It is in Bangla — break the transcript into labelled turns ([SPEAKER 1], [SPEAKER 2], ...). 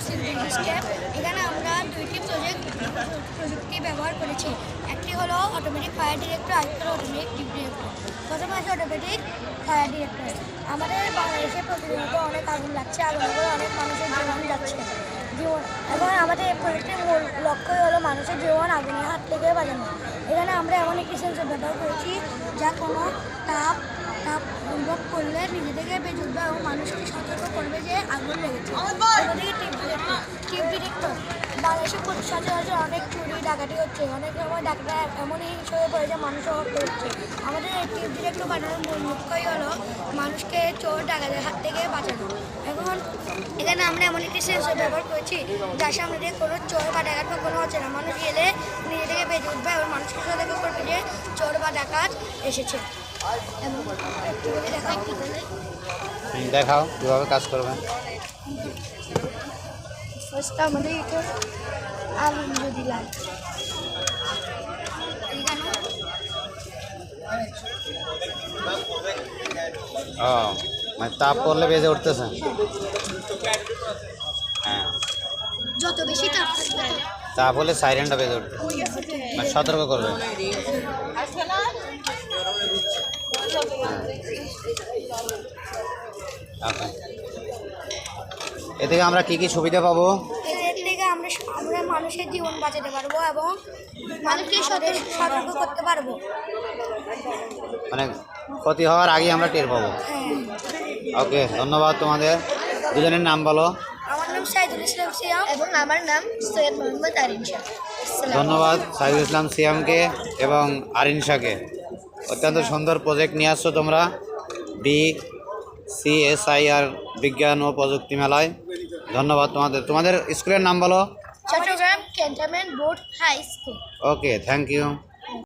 [SPEAKER 1] স্টেপ। এখানে আমরা দুইটি প্রযুক্তি ব্যবহার করেছি। একটি হলো অটোমেটিক ফায়ার ডিরেক্টর, আরেকটি হলো অটোমেটিক ডিপ ডিরেক্টর। প্রথমে আছে অটোমেটিক ফায়ার ডিরেক্টর। আমাদের বাংলাদেশে প্রতিনিয়ত অনেক আগুন লাগছে, আগুন করে অনেক মানুষের জীবন যাচ্ছে। এবং আমাদের এই প্রজেক্টের মূল লক্ষ্যই হলো মানুষের জীবন আগুনের হাত থেকে বাঁচানো। এখানে আমরা এমন একটি সেন্সর ব্যবহার করেছি যা কোনো তাপ অনুভব করলে নিজে থেকে বেজে উঠবে এবং মানুষকে সতর্ক করবে যে আগুন লেগেছে। অন্যদিকে টিপ ডিটেক্টর। বাংলাদেশে সচরাচর অনেক চুরি ডাকাতি হচ্ছে, অনেক সময় ডাকাতরা এমনই হিংস্র হয়ে পড়ে যে মানুষও হত্যা হচ্ছে। আমাদের এই টিপ ডিটেক্টর বানানোর মূল লক্ষ্যই হলো মানুষকে চোর ডাকাতের হাত থেকে বাঁচানো। এখন এখানে আমরা এমন একটি সেন্সর ব্যবহার করেছি যার সামনে দিয়ে কোনো চোর বা ডাকাত বা কোনো অচেনা মানুষ গেলে নিজে থেকে বেজে উঠবে এবং মানুষকে সতর্ক করবে যে চোর বা ডাকাত এসেছে। এবং
[SPEAKER 2] দেখাও কীভাবে কাজ করবে।
[SPEAKER 1] ফার্স্ট আমাদের এটা আগুন যদি লাগে
[SPEAKER 2] ও মানে তাপ পড়লে বেজে উঠতেছে। হ্যাঁ,
[SPEAKER 1] যত বেশি তাপ থাকবে
[SPEAKER 2] তাপ হলে সাইরেনটা বেজে উঠবে, মানে সতর্ক করবে। ওকে, এ থেকে আমরা কি কি সুবিধা পাবো?
[SPEAKER 1] এর থেকে আমরা মানুষের জীবন বাঁচাতে পারবো এবং মানুষকে সতর্ক করতে পারবো।
[SPEAKER 2] মানে ক্ষতি হওয়ার আগে আমরা টের পাবো। ওকে, ধন্যবাদ। তোমাদের দুজনের নাম বলো।
[SPEAKER 1] আমার নাম সাইদুল ইসলাম সিয়াম এবং আমার নাম সৈয়দ মোহাম্মদ আরিন শাহ।
[SPEAKER 2] ধন্যবাদ সাইদুল ইসলাম সিয়ামকে এবং আরিন শাহকে। অত্যন্ত সুন্দর প্রজেক্ট নিয়ে আসছো তোমরা BCSIR বিজ্ঞান ও প্রযুক্তি মেলায়। ধন্যবাদ তোমাদের। তোমাদের স্কুলের নাম বলো।
[SPEAKER 1] Chittagong cantonment board high school.
[SPEAKER 2] Okay, thank you.